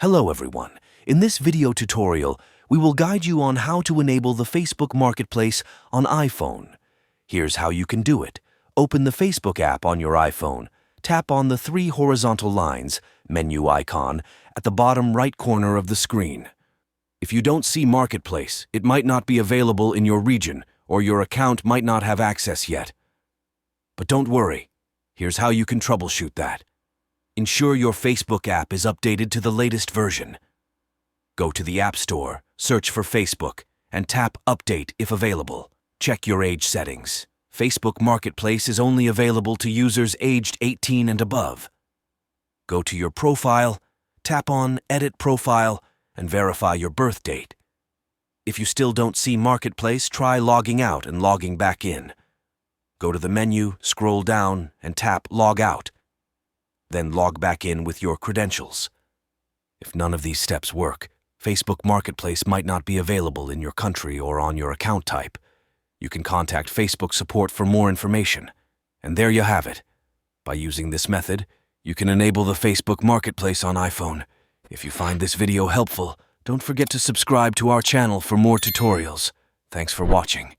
Hello everyone. In this video tutorial, we will guide you on how to enable the Facebook Marketplace on iPhone. Here's how you can do it. Open the Facebook app on your iPhone. Tap on the three horizontal lines, menu icon, at the bottom right corner of the screen. If you don't see Marketplace, it might not be available in your region, or your account might not have access yet. But don't worry. Here's how you can troubleshoot that. Ensure your Facebook app is updated to the latest version. Go to the App Store, search for Facebook, and tap Update if available. Check your age settings. Facebook Marketplace is only available to users aged 18 and above. Go to your profile, tap on Edit Profile, and verify your birth date. If you still don't see Marketplace, try logging out and logging back in. Go to the menu, scroll down, and tap Log Out. Then log back in with your credentials. If none of these steps work, Facebook Marketplace might not be available in your country or on your account type. You can contact Facebook support for more information. And there you have it. By using this method, you can enable the Facebook Marketplace on iPhone. If you find this video helpful, don't forget to subscribe to our channel for more tutorials. Thanks for watching.